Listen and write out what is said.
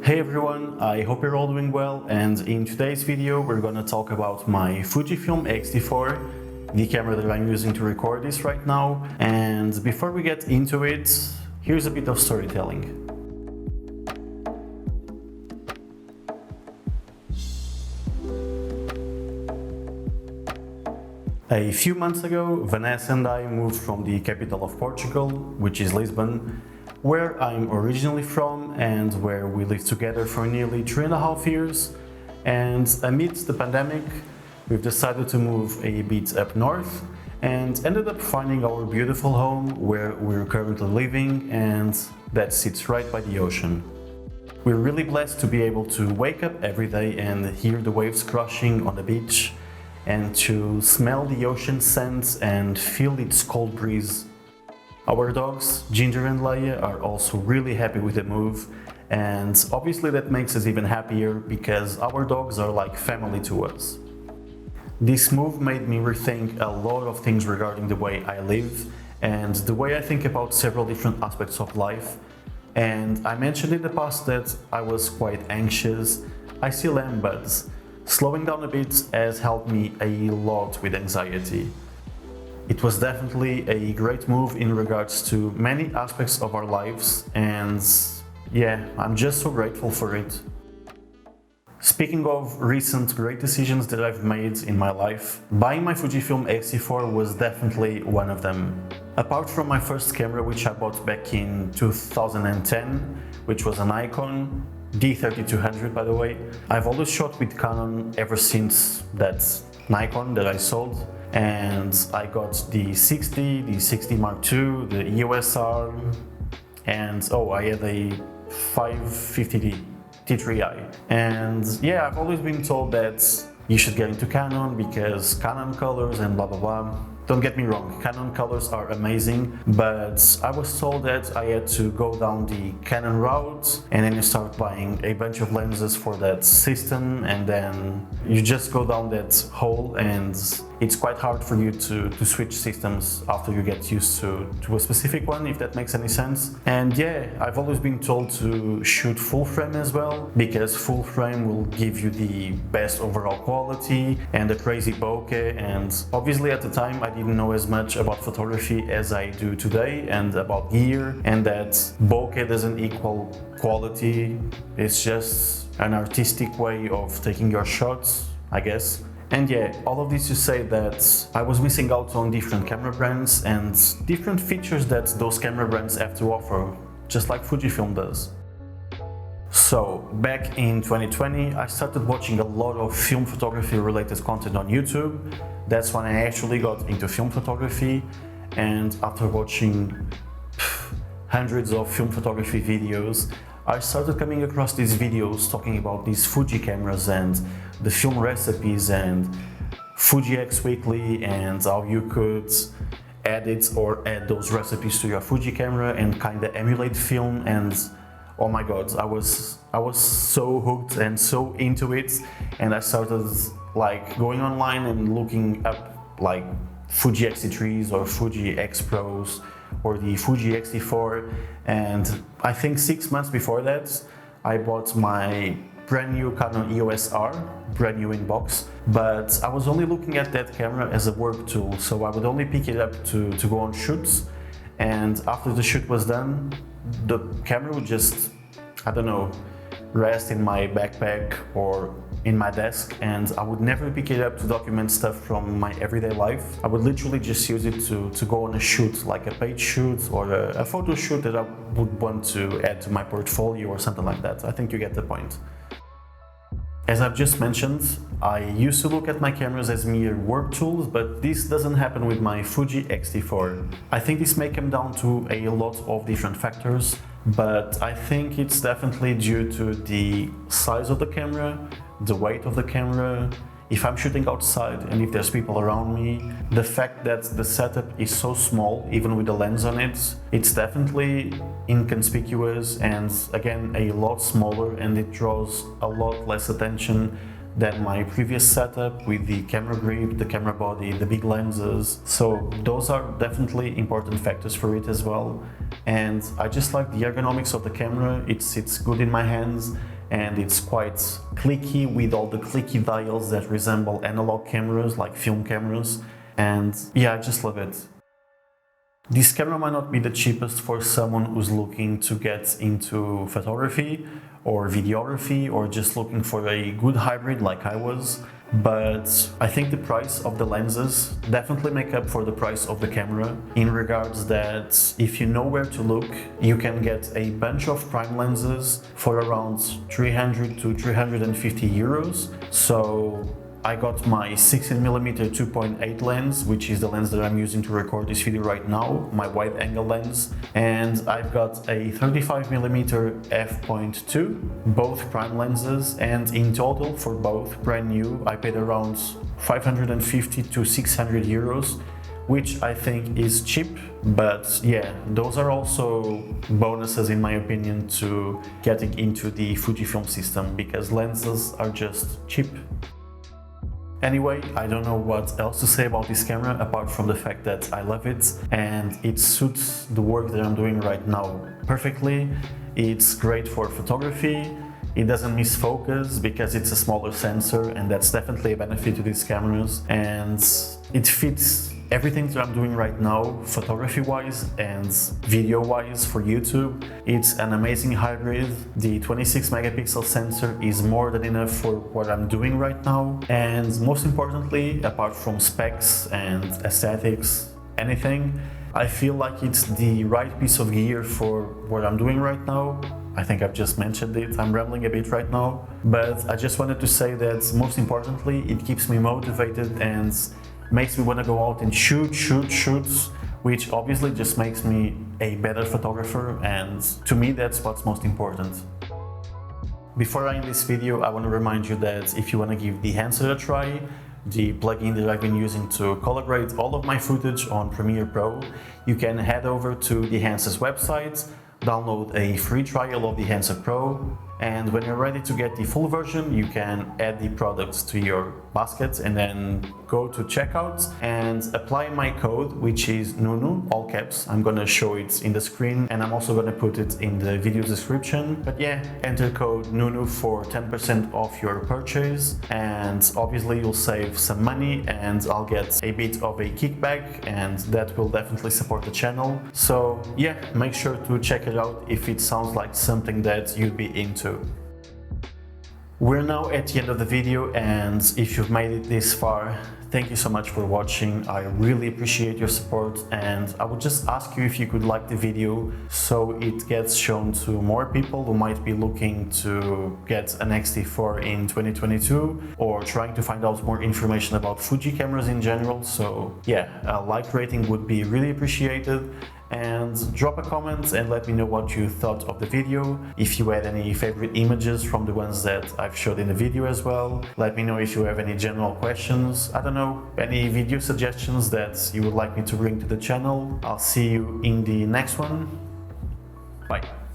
Hey everyone, I hope you're all doing well, and in today's video we're gonna talk about my Fujifilm X-T4, the camera that I'm using to record this right now. And before we get into it, here's a bit of storytelling. A few months ago, Vanessa and I moved from the capital of Portugal, which is Lisbon, where I'm originally from and where we lived together for nearly 3.5 years. And amidst the pandemic, we've decided to move a bit up north and ended up finding our beautiful home where we're currently living, and that sits right by the ocean. We're really blessed to be able to wake up every day and hear the waves crashing on the beach, and to smell the ocean scent and feel its cold breeze. Our dogs, Ginger and Leia, are also really happy with the move, and obviously that makes us even happier because our dogs are like family to us. This move made me rethink a lot of things regarding the way I live and the way I think about several different aspects of life. And I mentioned in the past that I was quite anxious. I still am, but slowing down a bit has helped me a lot with anxiety. It was definitely a great move in regards to many aspects of our lives, and yeah, I'm just so grateful for it. Speaking of recent great decisions that I've made in my life, buying my Fujifilm X-T4 was definitely one of them. Apart from my first camera, which I bought back in 2010, which was an Nikon D3200 by the way, I've always shot with Canon ever since that Nikon that I sold. And I got the 60, the 60 Mark II, the EOS R, and I had a 550D T3i. And yeah, I've always been told that you should get into Canon because Canon colors and blah blah blah. Don't get me wrong, Canon colors are amazing, but I was told that I had to go down the Canon route, and then you start buying a bunch of lenses for that system, and then you just go down that hole, and it's quite hard for you to switch systems after you get used to a specific one, if that makes any sense. And yeah, I've always been told to shoot full frame as well, because full frame will give you the best overall quality and a crazy bokeh. And obviously at the time I didn't know as much about photography as I do today and about gear, and that bokeh doesn't equal quality. It's just an artistic way of taking your shots, I guess. And yeah, all of this to say that I was missing out on different camera brands and different features that those camera brands have to offer, just like Fujifilm does. So back in 2020, I started watching a lot of film photography related content on YouTube. That's when I actually got into film photography, and after watching hundreds of film photography videos, I started coming across these videos talking about these Fuji cameras and the film recipes and Fuji X Weekly and how you could edit or add those recipes to your Fuji camera and kind of emulate film. And oh my god, I was so hooked and so into it, and I started like going online and looking up like Fuji X-T3s or Fuji X Pros or the Fuji X-T4, and I think 6 months before that I bought my brand new Canon EOS R, brand new in box, but I was only looking at that camera as a work tool, so I would only pick it up to go on shoots, and after the shoot was done, the camera would just, I don't know, rest in my backpack or in my desk, and I would never pick it up to document stuff from my everyday life. I would literally just use it to go on a shoot, like a page shoot or a photo shoot that I would want to add to my portfolio or something like that. I think you get the point. As I've just mentioned, I used to look at my cameras as mere work tools, but this doesn't happen with my Fuji X-T4. I think this may come down to a lot of different factors, but I think it's definitely due to the size of the camera, the weight of the camera, if I'm shooting outside and if there's people around me, the fact that the setup is so small, even with the lens on it, it's definitely inconspicuous and again a lot smaller, and it draws a lot less attention than my previous setup with the camera grip, the camera body, the big lenses. So those are definitely important factors for it as well. And I just like the ergonomics of the camera. It sits good in my hands, and it's quite clicky with all the clicky dials that resemble analog cameras like film cameras, and yeah, I just love it. This camera might not be the cheapest for someone who's looking to get into photography or videography or just looking for a good hybrid like I was, but I think the price of the lenses definitely make up for the price of the camera, in regards that if you know where to look, you can get a bunch of prime lenses for around 300 to 350 euros. So I got my 16mm 2.8 lens, which is the lens that I'm using to record this video right now, my wide angle lens, and I've got a 35mm f.2, both prime lenses, and in total for both brand new I paid around 550 to 600 euros, which I think is cheap, but yeah, those are also bonuses in my opinion to getting into the Fujifilm system, because lenses are just cheap. Anyway, I don't know what else to say about this camera apart from the fact that I love it and it suits the work that I'm doing right now perfectly. It's great for photography, it doesn't miss focus because it's a smaller sensor, and that's definitely a benefit to these cameras, and it fits everything that I'm doing right now, photography-wise and video-wise for YouTube. It's an amazing hybrid. The 26 megapixel sensor is more than enough for what I'm doing right now. And most importantly, apart from specs and aesthetics, anything, I feel like it's the right piece of gear for what I'm doing right now. I think I've just mentioned it, I'm rambling a bit right now, but I just wanted to say that most importantly, it keeps me motivated and makes me want to go out and shoot, which obviously just makes me a better photographer, and to me that's what's most important. Before I end this video, I want to remind you that if you want to give Dehancer a try, the plugin that I've been using to color grade all of my footage on Premiere Pro, you can head over to Dehancer's website, download a free trial of Dehancer Pro, and when you're ready to get the full version, you can add the products to your basket and then go to checkout and apply my code, which is NUNU, all caps. I'm gonna show it in the screen and I'm also gonna put it in the video description. But yeah, enter code NUNU for 10% off your purchase, and obviously you'll save some money and I'll get a bit of a kickback, and that will definitely support the channel. So yeah, make sure to check it out if it sounds like something that you'd be into. We're now at the end of the video, and if you've made it this far, thank you so much for watching. I really appreciate your support, and I would just ask you if you could like the video so it gets shown to more people who might be looking to get an X-T4 in 2022 or trying to find out more information about Fuji cameras in general. So yeah, a like rating would be really appreciated. And drop a comment and let me know what you thought of the video. If you had any favorite images from the ones that I've showed in the video as well. Let me know if you have any general questions, I don't know, any video suggestions that you would like me to bring to the channel. I'll see you in the next one. Bye.